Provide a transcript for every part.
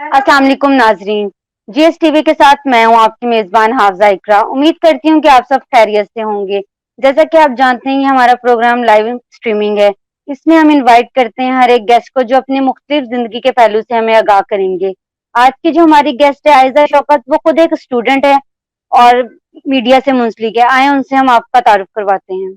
अस्सलाम वालेकुम नाजरीन। जीएस टीवी के साथ मैं हूं आपकी मेजबान हाफजा इकरा। उम्मीद करती हूं कि आप सब खैरियत से होंगे। जैसा कि आप जानते हैं ये हमारा प्रोग्राम लाइव स्ट्रीमिंग है। इसमें हम इनवाइट करते हैं हर एक गेस्ट को जो अपनी मुख्तलिफ जिंदगी के पहलू से हमें आगाह करेंगे। आज की जो हमारी गेस्ट है आयजा शौकत, वो खुद एक स्टूडेंट है और मीडिया से मुंसलिक है। आए उनसे हम आपका तारुफ करवाते हैं।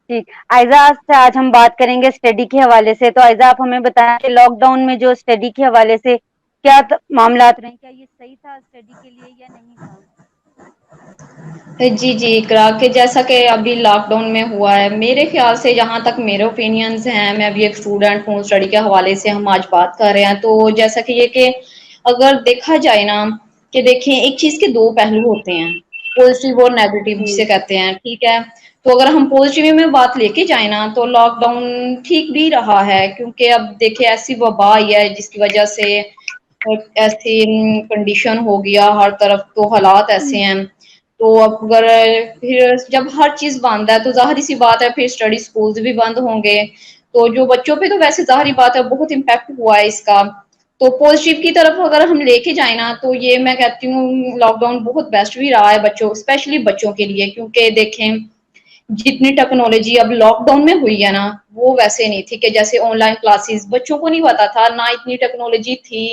ठीक, आयजा से आज हम बात करेंगे स्टडी के हवाले से। तो आयजा आप हमें बताएं कि लॉकडाउन में जो स्टडी के हवाले से क्या मामलात रहे, क्या ये सही था स्टडी के लिए या नहीं था? जी जी इकरा के जैसा कि अभी लॉकडाउन में हुआ है, मेरे ख्याल से जहाँ तक मेरे ओपिनियंस हैं, मैं अभी एक स्टूडेंट हूँ, स्टडी के हवाले से हम आज बात कर रहे हैं। तो जैसा कि ये कि अगर देखा जाए ना कि देखें, एक चीज के दो पहलू होते हैं, पॉजिटिव और नेगेटिव जी जिसे कहते हैं, ठीक है। तो अगर हम पॉजिटिव में बात लेके जाए ना तो लॉकडाउन ठीक भी रहा है, क्योंकि अब देखिए ऐसी वबा आई है जिसकी वजह से ऐसी कंडीशन हो गया हर तरफ, तो हालात ऐसे हैं। तो अब अगर फिर जब हर चीज बंद है तो जाहिर सी बात है फिर स्टडी स्कूल्स भी बंद होंगे। तो जो बच्चों पे तो वैसे जाहिर बात है बहुत इम्पैक्ट हुआ है इसका। तो पॉजिटिव की तरफ अगर हम लेके जाए ना तो ये मैं कहती हूँ लॉकडाउन बहुत बेस्ट भी रहा है बच्चों, स्पेशली बच्चों के लिए, क्योंकि देखें जितनी टेक्नोलॉजी अब लॉकडाउन में हुई है ना वो वैसे नहीं थी कि जैसे ऑनलाइन क्लासेस बच्चों को नहीं पता था, ना इतनी टेक्नोलॉजी थी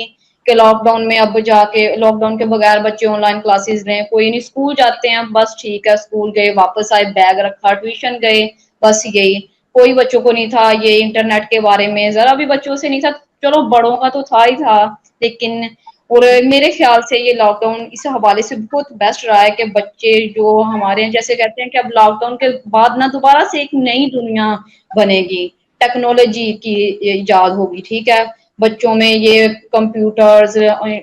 कि लॉकडाउन में अब जाके लॉकडाउन के बगैर बच्चे ऑनलाइन क्लासेस लें। कोई नहीं, स्कूल जाते हैं बस ठीक है, स्कूल गए वापस आए बैग रखा ट्यूशन गए, बस यही। कोई बच्चों को नहीं था ये इंटरनेट के बारे में, जरा भी बच्चों से नहीं था। चलो बड़ों का तो था ही था, लेकिन और मेरे ख्याल से ये लॉकडाउन इस हवाले से बहुत बेस्ट रहा है कि बच्चे जो हमारे जैसे कहते हैं कि अब लॉकडाउन के बाद ना दोबारा से एक नई दुनिया बनेगी, टेक्नोलॉजी की इजाद होगी, ठीक है। बच्चों में ये कंप्यूटर्स,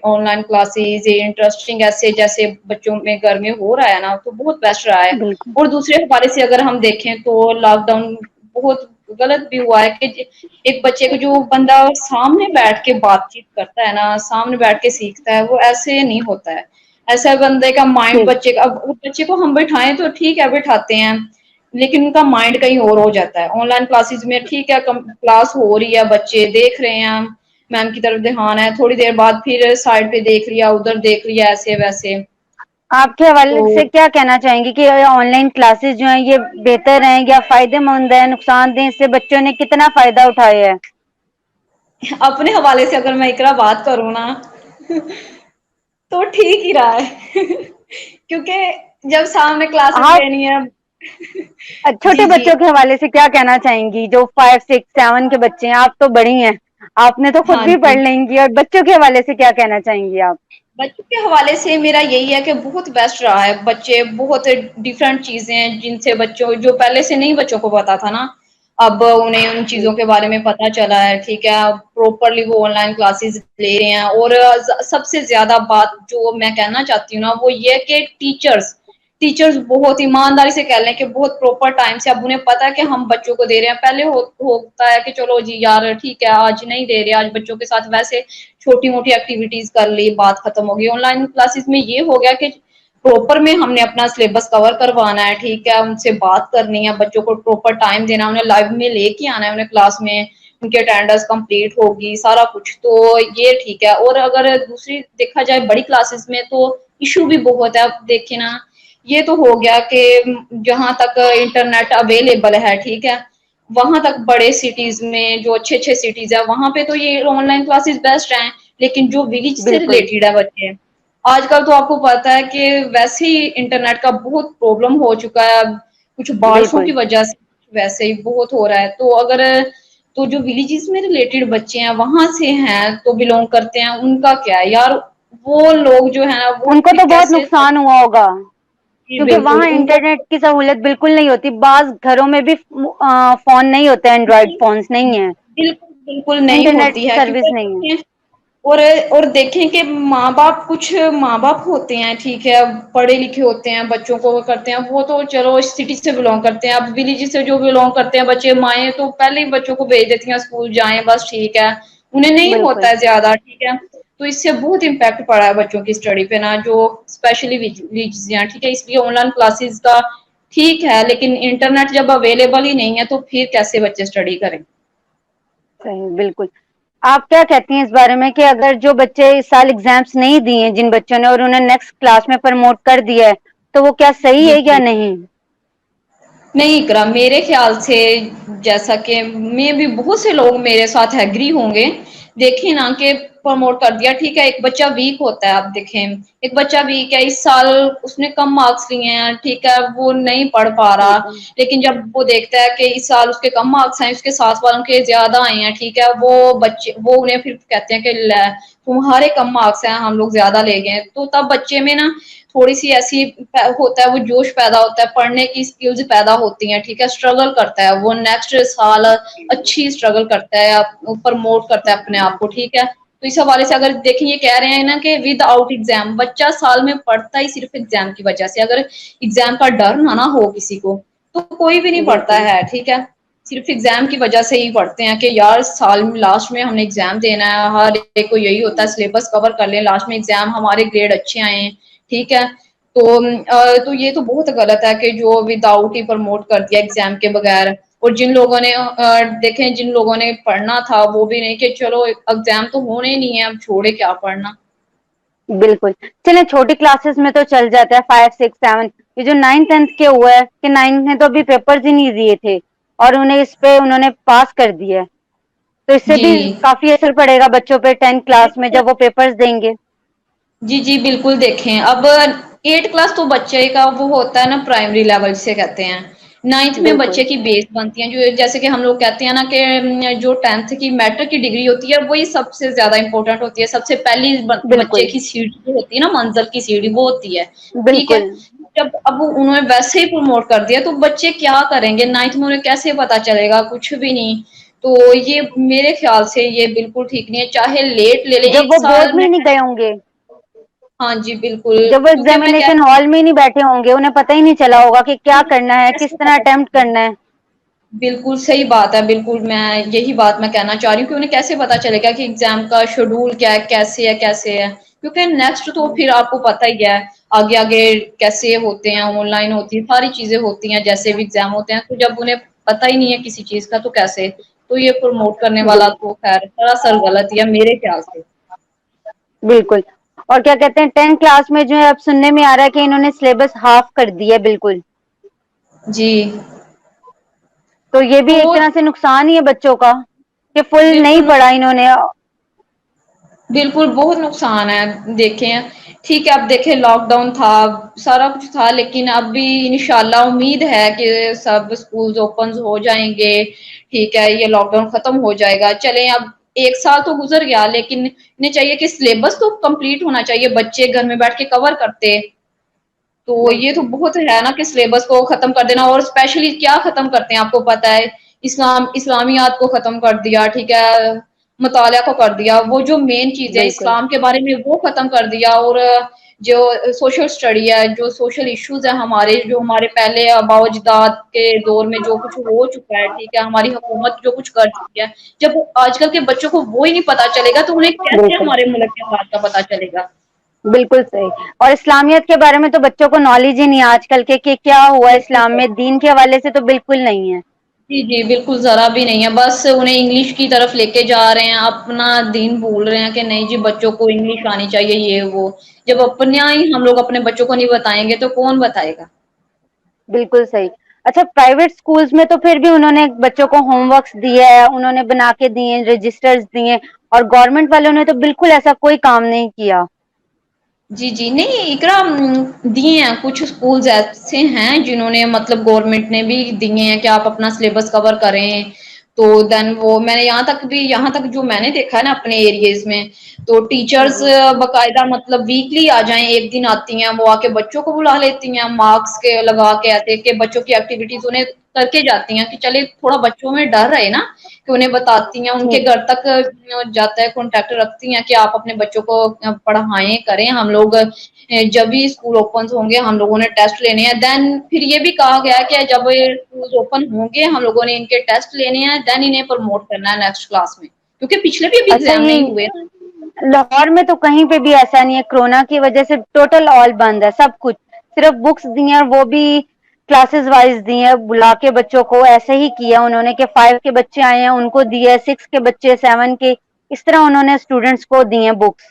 ऑनलाइन क्लासेस, ये इंटरेस्टिंग ऐसे जैसे बच्चों में घर में हो रहा है ना, तो बहुत बेस्ट रहा है। बिल्कुल और दूसरे हवाले से अगर हम देखें तो लॉकडाउन बहुत गलत भी हुआ है कि एक बच्चे को जो बंदा सामने बैठ के बातचीत करता है ना, सामने बैठ के सीखता है, वो ऐसे नहीं होता है। ऐसा बंदे का माइंड ठीक। बच्चे का, अब बच्चे को हम बिठाएं तो ठीक है बिठाते हैं, लेकिन उनका माइंड कहीं और हो जाता है। ऑनलाइन क्लासेस में ठीक है, क्लास हो रही है, बच्चे देख रहे हैं, मैम की तरफ ध्यान है, थोड़ी देर बाद फिर साइड पे देख लिया, उधर देख लिया, ऐसे वैसे। आपके तो हवाले से क्या कहना चाहेंगे कि ऑनलाइन क्लासेस जो हैं ये बेहतर हैं या फायदेमंद है, नुकसानदेह, इससे बच्चों ने कितना फायदा उठाया है? अपने हवाले से अगर मैं इकरा बात करूँ ना तो ठीक ही रहा है क्योंकि जब सामने क्लासेस आप लेनी है। छोटे जी जी। बच्चों के हवाले से क्या कहना चाहेंगी जो 5, 6, 7 के बच्चे हैं? आप तो बड़ी हैं, आपने तो खुद हाँ भी पढ़ जी। लेंगी, और बच्चों के हवाले से क्या कहना चाहेंगी आप? बच्चों के हवाले से मेरा यही है कि बहुत बेस्ट रहा है। बच्चे बहुत डिफरेंट चीजें हैं जिनसे बच्चों जो पहले से नहीं बच्चों को पता था ना, अब उन्हें उन चीजों जी के बारे में पता चला है, ठीक है। प्रॉपरली वो ऑनलाइन क्लासेस ले रहे हैं। और सबसे ज्यादा बात जो मैं कहना चाहती हूँ ना वो ये कि टीचर्स टीचर्स बहुत ईमानदारी से कह लें कि बहुत प्रॉपर टाइम से अब उन्हें पता है कि हम बच्चों को दे रहे हैं। पहले होता है कि चलो जी यार ठीक है आज नहीं दे रहे, आज बच्चों के साथ वैसे छोटी मोटी एक्टिविटीज कर ली, बात खत्म हो गई। ऑनलाइन क्लासेस में ये हो गया कि प्रॉपर में हमने अपना सिलेबस कवर करवाना है, ठीक है, उनसे बात करनी है, बच्चों को प्रॉपर टाइम देना, उन्हें लाइव में लेके आना है, उन्हें क्लास में उनकी अटेंडेंस कंप्लीट होगी, सारा कुछ। तो ये ठीक है। और अगर दूसरी देखा जाए बड़ी क्लासेस में तो इशू भी बहुत है। अब देखे ना, ये तो हो गया कि जहां तक इंटरनेट अवेलेबल है, ठीक है, वहां तक बड़े सिटीज में जो अच्छे अच्छे सिटीज है वहां पे तो ये ऑनलाइन क्लासेस बेस्ट हैं। लेकिन जो विलेज से बिल्कुल रिलेटेड है बच्चे, आजकल तो आपको पता है कि वैसे ही इंटरनेट का बहुत प्रॉब्लम हो चुका है, कुछ बारिशों की बिल्कुल वजह से वैसे ही बहुत हो रहा है। तो अगर तो जो विलेजेस में रिलेटेड बच्चे हैं वहां से हैं तो बिलोंग करते हैं, उनका क्या है यार, वो लोग जो है ना वो उनको फिर तो बहुत कैसे। नुकसान हुआ होगा, जी क्योंकि बिल्कुल वहां उनको। इंटरनेट की सहूलियत बिल्कुल नहीं होती। बाज घरों में भी फोन नहीं होते, एंड्रॉयड फोन्स नहीं है, बिल्कुल बिल्कुल नहीं इंटरनेट होती है सर्विस क्योंकि नहीं है। देखें और देखें कि माँ बाप, कुछ माँ बाप होते हैं, ठीक है, पढ़े लिखे होते हैं, बच्चों को वो करते हैं, वो तो चलो सिटी से बिलोंग करते हैं। अब विलेज से जो बिलोंग करते हैं बच्चे, माएँ तो पहले ही बच्चों को भेज देती हैं स्कूल जाएं बस ठीक है, उन्हें नहीं होता बिल्कुल है ज्यादा, ठीक है। तो इससे बहुत इम्पैक्ट पड़ा है बच्चों की स्टडी पे ना, जो स्पेशली विलेज हैं, ठीक है। इसलिए ऑनलाइन क्लासेस का ठीक है, लेकिन इंटरनेट जब अवेलेबल ही नहीं है तो फिर कैसे बच्चे स्टडी करें। सही, बिल्कुल। آپ کیا کہتی ہیں اس بارے میں کہ اگر جو بچے اس سال ایگزامس نہیں دیے جن بچوں نے اور انہیں نیکسٹ کلاس میں پروموٹ کر دیا ہے تو وہ کیا صحیح جی ہے یا جی نہیں؟ نہیں اقرا، میرے خیال سے جیسا کہ میں بھی بہت سے لوگ میرے ساتھ ایگری ہوں گے، دیکھیں نا کہ پروموٹ کر دیا ٹھیک ہے، ایک بچہ ویک ہوتا ہے، آپ دیکھیں ایک بچہ ویک ہے، اس سال اس نے کم مارکس لیے ہیں ٹھیک ہے، وہ نہیں پڑھ پا رہا، بالکل لیکن جب وہ دیکھتا ہے کہ اس سال اس کے کم مارکس ہیں، اس کے ساتھ والوں کے زیادہ آئے ہیں ٹھیک ہے، وہ بچے وہ انہیں پھر کہتے ہیں کہ تمہارے کم مارکس ہیں ہم لوگ زیادہ لے گئے، تو تب بچے میں نا تھوڑی سی ایسی ہوتا ہے، وہ جوش پیدا ہوتا ہے، پڑھنے کی اسکلز پیدا ہوتی ہیں ٹھیک ہے، اسٹرگل کرتا ہے وہ نیکسٹ سال اچھی اسٹرگل کرتا ہے، پرموٹ کرتا ہے اپنے آپ کو ٹھیک ہے۔ تو اس حوالے سے اگر دیکھیں یہ کہہ رہے ہیں نا کہ ود آؤٹ ایگزام بچہ سال میں پڑھتا ہی صرف ایگزام کی وجہ سے، اگر ایگزام کا ڈر نہ ہو کسی کو تو کوئی بھی نہیں پڑھتا بالکل ہے ٹھیک ہے، صرف ایگزام کی وجہ سے ہی پڑھتے ہیں کہ یار سال لاسٹ میں ہم نے ایگزام دینا ہے، ہر ایک کو یہی ہوتا ہے سلیبس کور کر لیں لاسٹ میں ایگزام ہمارے گریڈ اچھے آئے ہیں ٹھیک ہے۔ تو یہ تو بہت غلط ہے کہ جو وداؤٹ ہی پروموٹ کر دیا ایگزام کے بغیر، اور جن لوگوں نے دیکھیں جن لوگوں نے پڑھنا تھا وہ بھی نہیں کہ چلو ایگزام تو ہونے نہیں ہے اب چھوڑے کیا پڑھنا۔ بالکل، چلیں چھوٹی کلاسز میں تو چل جاتا ہے 5 6 7، یہ جو 9 10 کے ہوا ہے کہ 9 نے تو ابھی پیپرز ہی نہیں دیے تھے اور انہیں اس پہ انہوں نے پاس کر دیا ہے، تو اس سے بھی جی کافی اثر پڑے گا بچوں پہ 10 کلاس میں جب وہ پیپرز دیں گے۔ جی جی بالکل، دیکھیں اب 8 کلاس تو بچے کا وہ ہوتا ہے نا پرائمری لیول سے کہتے ہیں، 9 میں بالکل بچے کی بیس بنتی ہیں، جو جیسے کہ ہم لوگ کہتے ہیں نا کہ جو 10 کی میٹرک کی ڈگری ہوتی ہے وہی سب سے زیادہ امپورٹنٹ ہوتی ہے، سب سے پہلی بچے بالکل کی سیٹ جو ہوتی ہے نا منزل کی سیڑھی وہ ہوتی ہے ٹھیک ہے۔ بالکل جب اب انہوں نے ویسے ہی پروموٹ کر دیا تو بچے کیا کریں گے 9 میں، انہیں کیسے پتا چلے گا کچھ بھی نہیں، تو یہ میرے خیال سے یہ بالکل ٹھیک نہیں ہے، چاہے لیٹ لے لیں جب ایک وہ سال بورڈ میں ہی نہیں گئے ہوں گے، ہاں جی بالکل، جب وہ کیونکہ میں کیا ایگزامینیشن ہال میں ہی نہیں بیٹھے ہوں گے انہیں پتہ ہی نہیں چلا ہوگا کہ کیا کرنا ہے کس کیسے طرح پتا اٹیمپٹ چلے کرنا ہے۔ بالکل صحیح بات ہے، بالکل میں یہی بات میں کہنا چاہ رہی ہوں کہ انہیں کیسے پتا چلے گا کہ ایگزام کا شیڈول کیا ہے کیسے ہے، کیونکہ نیکسٹ تو پھر آپ کو پتہ ہی ہے آگے آگے کیسے ہوتے ہیں، آن لائن ہوتی ہیں ساری چیزیں ہوتی ہیں جیسے بھی ایگزام ہوتے ہیں، تو جب انہیں پتہ ہی نہیں ہے کسی چیز کا تو کیسے، تو یہ پروموٹ کرنے والا بالکل تو خیر سراسر غلط ہی ہے میرے خیال سے۔ بالکل، اور کیا کہتے ہیں 10 کلاس میں جو ہے اب سننے میں آ رہا ہے کہ انہوں نے سلیبس ہاف کر دیا ہے بالکل، جی تو یہ بھی ایک تو طرح سے نقصان ہی ہے بچوں کا کہ فل نہیں بالکل پڑھا انہوں نے۔ بالکل بہت نقصان ہے، دیکھیں ٹھیک ہے اب دیکھیں لاک ڈاؤن تھا سارا کچھ تھا، لیکن اب بھی انشاءاللہ امید ہے کہ سب اسکولز اوپن ہو جائیں گے ٹھیک ہے، یہ لاک ڈاؤن ختم ہو جائے گا، چلیں اب ایک سال تو گزر گیا لیکن انہیں چاہیے کہ سلیبس تو کمپلیٹ ہونا چاہیے، بچے گھر میں بیٹھ کے کور کرتے، تو یہ تو بالکل بہت ہے نا کہ سلیبس کو ختم کر دینا، اور اسپیشلی کیا ختم کرتے ہیں آپ کو پتا ہے، اسلامیات کو ختم کر دیا ٹھیک ہے، مطالعہ کو کر دیا، وہ جو مین چیزیں بالکل اسلام کے بارے میں وہ ختم کر دیا، اور جو سوشل اسٹڈی ہے جو سوشل ایشوز ہیں ہمارے جو ہمارے پہلے آباء و اجداد کے دور میں جو کچھ ہو چکا ہے ٹھیک ہے، ہماری حکومت جو کچھ کر چکی ہے، جب آج کل کے بچوں کو وہ ہی نہیں پتا چلے گا تو انہیں کیسے بالکل ہمارے ملک کے حالات کا پتا چلے گا۔ بالکل صحیح، اور اسلامیت کے بارے میں تو بچوں کو نالج ہی نہیں ہے آج کل کے کہ کیا ہوا اسلام میں، دین کے حوالے سے تو بالکل نہیں ہے۔ جی جی بالکل ذرا بھی نہیں ہے، بس انہیں انگلش کی طرف لے کے جا رہے ہیں، اپنا دین بھول رہے ہیں کہ نہیں جی بچوں کو انگلش آنی چاہیے یہ وہ، جب اپنا ہی ہم لوگ اپنے بچوں کو نہیں بتائیں گے تو کون بتائے گا۔ بالکل صحیح، اچھا پرائیویٹ اسکولس میں تو پھر بھی انہوں نے بچوں کو ہوم ورکس دیا ہے، انہوں نے بنا کے دیے رجسٹرز دیے، اور گورنمنٹ والوں نے تو بالکل ایسا کوئی کام نہیں کیا۔ جی جی نہیں اقرا دیے ہیں کچھ اسکولز ایسے ہیں جنہوں نے مطلب گورنمنٹ نے بھی دیے ہیں کہ آپ اپنا سلیبس کور کریں، تو دین وہ میں نے یہاں تک جو میں نے دیکھا ہے نا اپنے ایریز میں، تو ٹیچرز باقاعدہ مطلب ویکلی آ جائیں ایک دن آتی ہیں، وہ آ کے بچوں کو بلا لیتی ہیں مارکس کے لگا کے ایسے کہ بچوں کی ایکٹیویٹیز انہیں کر کے جاتی ہیں کہ چلے تھوڑا بچوں میں ڈر رہے نا، کہ انہیں بتاتی ہیں ان کے گھر تک جاتا ہے کانٹیکٹ رکھتی ہیں کہ آپ اپنے بچوں کو پڑھائیں کریں، ہم لوگ جب بھی اسکول اوپن ہوں گے ہم لوگوں نے ٹیسٹ لینے ہیں، دین پھر یہ بھی کہا گیا ہے کہ جب اسکول اوپن ہوں گے ہم لوگوں نے ان کے ٹیسٹ لینے ہیں، دین انہیں پروموٹ کرنا ہے نیکسٹ کلاس میں، کیونکہ پچھلے بھی ابھی اچھا ایگزام نہیں یہ ہوئے۔ لاہور میں تو کہیں پہ بھی ایسا نہیں ہے، کرونا کی وجہ سے ٹوٹل آل بند ہے سب کچھ، صرف بکس دی ہیں وہ بھی کلاسز وائز دی ہیں، بلا کے بچوں کو ایسے ہی کیا انہوں نے کہ 5 کے بچے آئے ہیں ان کو دیے، 6 کے بچے 7 کے، इस तरह उन्होंने स्टूडेंट्स को दी हैं बुक्स।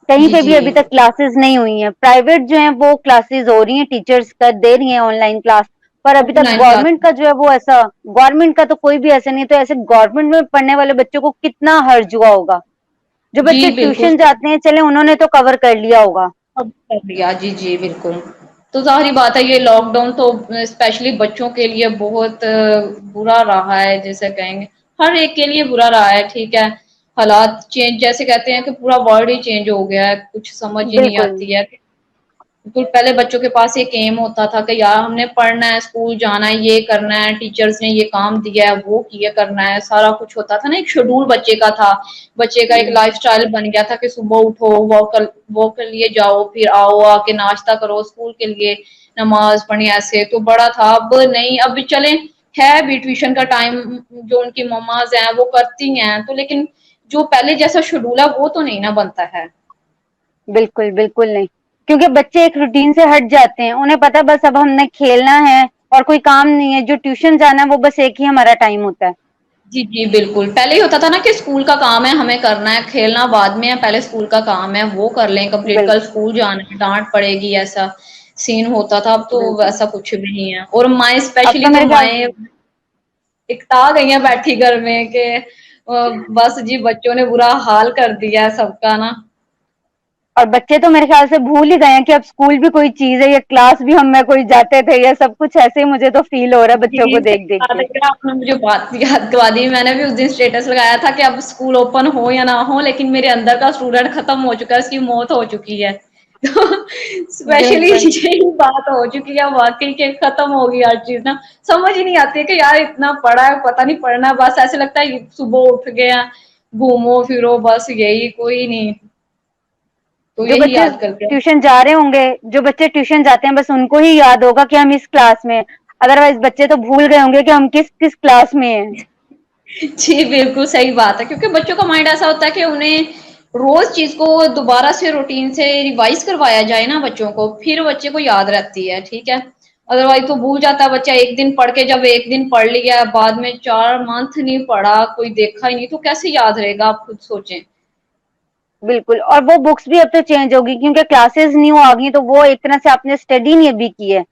कहीं जी पे भी जी अभी तक क्लासेस नहीं हुई हैं। प्राइवेट जो है वो क्लासेस हो रही हैं, टीचर्स कर दे रही हैं ऑनलाइन क्लास, पर अभी तक ऑफलाइन क्लास। गवर्नमेंट का जो है वो ऐसा, गवर्नमेंट का तो कोई भी ऐसा नहीं है। तो ऐसे गवर्नमेंट में पढ़ने वाले बच्चों को कितना हर्ज हुआ होगा। जो जी बच्चे बिल्कुल ट्यूशन जाते हैं, चले उन्होंने तो कवर कर लिया होगा। अब कर लिया। जी जी बिल्कुल। तो ज़ाहिर बात है ये लॉकडाउन तो स्पेशली बच्चों के लिए बहुत बुरा रहा है, जैसे कहेंगे हर एक के लिए बुरा रहा है। ठीक है, हालात चेंज, जैसे कहते हैं कि पूरा वर्ल्ड ही चेंज हो गया है, कुछ समझ ही नहीं बिल्कुल, आती है। बिल्कुल, पहले बच्चों के पास एक एम होता था कि यार हमने पढ़ना है, स्कूल जाना है, ये करना है, टीचर्स ने ये काम दिया है, वो किए करना है, सारा कुछ होता था ना, एक शेड्यूल बच्चे का था। बच्चे का एक लाइफस्टाइल बन गया था कि सुबह उठो, वॉक के लिए जाओ, फिर आओ, आके नाश्ता करो, स्कूल के लिए नमाज पढ़नी, ऐसे तो बड़ा था। अब नहीं, अब चले है भी ट्यूशन का टाइम जो उनकी मम्माज हैं वो करती हैं, तो लेकिन जो पहले जैसा शेड्यूल है वो तो नहीं ना बनता है। बिल्कुल, बिल्कुल नहीं। क्योंकि बच्चे एक रूटीन से हट जाते हैं, उन्हें पता है बस अब हमने खेलना है और कोई काम नहीं है, जो ट्यूशन जाना है वो बस एक ही हमारा टाइम होता है। जी, जी, बिल्कुल। पहले ही होता था ना कि स्कूल का काम है, हमें करना है, खेलना बाद में है, पहले स्कूल का काम है, वो कर लें कंप्लीट, बिल कल स्कूल जाना है, डाँट पड़ेगी, ऐसा सीन होता था। अब तो बिल्कुल। वैसा कुछ भी नहीं है। और माएँ, अब स्पेशली तो तो मेरे ख्याल माएँ इकता गई हैं बैठी घर में कि बस जी बच्चों ने बुरा हाल कर दिया है सबका ना। और बच्चे तो मेरे ख्याल से भूल ही गए हैं कि अब स्कूल भी कोई चीज़ है, या क्लास भी हम में कोई जाते थे, या सब कुछ ऐसे ही मुझे तो फ़ील हो रहा है बच्चों जी, को सही देख-देख बात के। है कि आपने मुझे बात याद करवा दी। मैंने भी उस दिन स्टेटस लगाया था कि अब स्कूल ओपन हो या ना हो, लेकिन मेरे अंदर का स्टूडेंट खत्म हो चुका है, उसकी मौत हो चुकी है। तो स्पेशली बिल्कुल, यही बात हो चुकी है वाक़ई कि खत्म हो गई हर चीज़ ना। समझ ही नहीं आती है कि यार इतना पढ़ा है, पता नहीं पढ़ना, बस ऐसे लगता है सुबह उठ गए हैं, घूमो-फिरो बस यही, कोई नहीं। तो जो यही बच्चे याद करते हैं। ट्यूशन जा रहे होंगे, जो बच्चे ट्यूशन जाते हैं बस उनको ही याद होगा कि हम इस क्लास में हैं। अदरवाइज़ बच्चे तो भूल गए होंगे कि हम किस-किस क्लास में हैं। जी, बिल्कुल सही बात है, क्योंकि बच्चों का माइंड ऐसा होता है कि उन्हें रोज़ चीज़ को दोबारा से रूटीन से रिवाइज़ करवाया जाए ना बच्चों को, फिर बच्चे को याद रहती है, ठीक है? अदरवाइज़ तो भूल जाता है बच्चा, एक दिन पढ़ के, जब एक दिन पढ़ लिया, बाद में 4 मंथ नहीं पढ़ा, कोई देखा ही नहीं, तो कैसे याद रहेगा, आप खुद सोचें। बिल्कुल, और वो बुक्स भी अब तो चेंज होगी क्योंकि क्लासेस न्यू आ गई, तो वो एक तरह से आपने स्टडी नहीं अभी की है।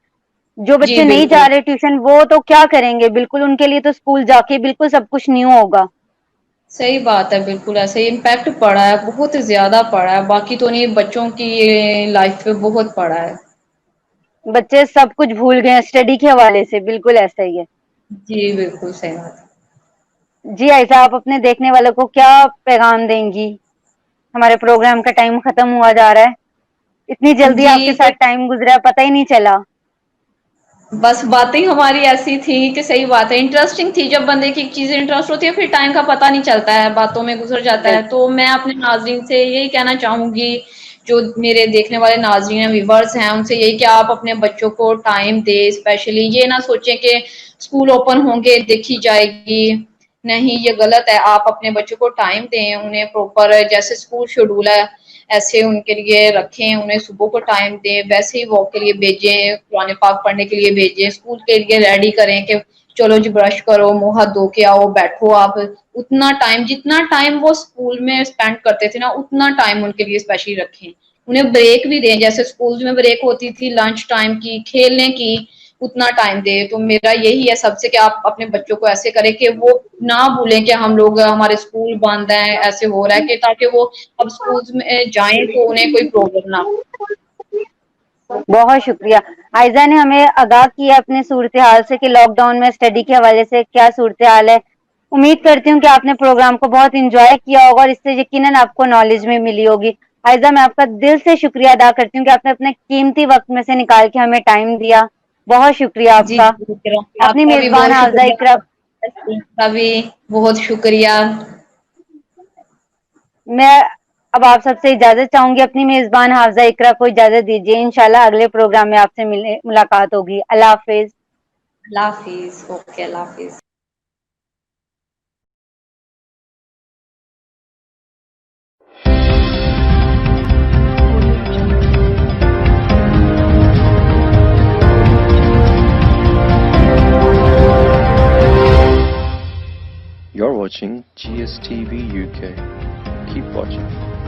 जो जी, बच्चे नहीं जा बिल्कुल। रहे ट्यूशन, वो तो क्या करेंगे? बिल्कुल उनके लिए तो स्कूल जाके बिल्कुल सब कुछ न्यू होगा। सही बात है, बिल्कुल ऐसे ही इम्पैक्ट पड़ा है, बहुत ज़्यादा पड़ा है, बाकी तो नहीं, बच्चों की लाइफ़ पे बहुत पड़ा है। बच्चे सब कुछ भूल गए हैं स्टडी के हवाले से, बिल्कुल ऐसा ही है। जी, बिल्कुल सही बात है। जी आयशा, आप अपने देखने वालों को क्या पैगाम देंगी? हमारे प्रोग्राम का टाइम खत्म हुआ जा रहा है। इतनी जल्दी आपके जी, साथ टाइम गुजरा, पता ही नहीं चला। बस बातें हमारी ऐसी थी कि सही बात है, इंटरेस्टिंग थी। जब बंदे की चीज़ें इंटरेस्ट होती है, फिर टाइम का पता नहीं चलता है, बातों में गुज़र जाता है। बिल्कुल, तो मैं अपने नाज़रीन से यही कहना चाहूँगी, जो मेरे देखने वाले नाज़रीन हैं, व्यूअर्स हैं, उनसे यही कि आप अपने बच्चों को टाइम दें। स्पेशली ये ना सोचें कि स्कूल ओपन होंगे, देखी जाएगी। नहीं, ये गलत है। आप अपने बच्चों को टाइम दें, उन्हें प्रॉपर जैसे स्कूल शेड्यूल है, ऐसे उनके लिए रखें, उन्हें सुबह को टाइम दें, वैसे ही वॉक के लिए भेजें, कुरान पाक पढ़ने के लिए भेजें, स्कूल के लिए रेडी करें कि चलो जी ब्रश करो, मुँह हाथ धो के आओ, बैठो आप। उतना टाइम, जितना टाइम वो स्कूल में स्पेंड करते थे ना, उतना टाइम उनके लिए स्पेशली रखें। उन्हें ब्रेक भी दें, जैसे स्कूल में ब्रेक होती थी लंच टाइम की, खेलने की, उतना टाइम दें। तो मेरा यही है सबसे कि आप अपने बच्चों को ऐसे करें कि वो ना भूलें कि हम लोग, हमारे स्कूल बंद हैं, ऐसे हो रहा है, कि ताकि वो अब स्कूल्स में जाएँ तो उन्हें कोई प्रॉब्लम ना हो। बहुत शुक्रिया। आयजा ने हमें आगाह किया अपने सूरत-ए-हाल से कि लॉकडाउन में स्टडी के हवाले से क्या सूरत-ए-हाल है। उम्मीद करती हूँ कि आपने प्रोग्राम को बहुत एन्जॉय किया होगा और इससे यकीनन आपको नॉलेज में मिली होगी। आयजा, मैं आपका दिल से शुक्रिया अदा करती हूँ कि आपने अपने कीमती वक़्त में से निकाल के हमें टाइम दिया। बहुत शुक्रिया जी, आपका। जी, शुक्रिया। अपनी आपका भी मेज़बान बहुत हाफ़िज़ा शुक्रिया, इकरा, आपका भी बहुत शुक्रिया। मैं अब आप सबसे इजाज़त चाहूँगी। अपनी मेज़बान हाफ़िज़ा इकरा को इजाज़त दीजिए। इंशाल्लाह अगले प्रोग्राम में आपसे मुलाकात होगी। अल्लाह हाफ़िज़। अल्लाह हाफ़िज़। ओके, अल्लाह हाफ़िज़। You're watching watching GSTV UK. Keep watching.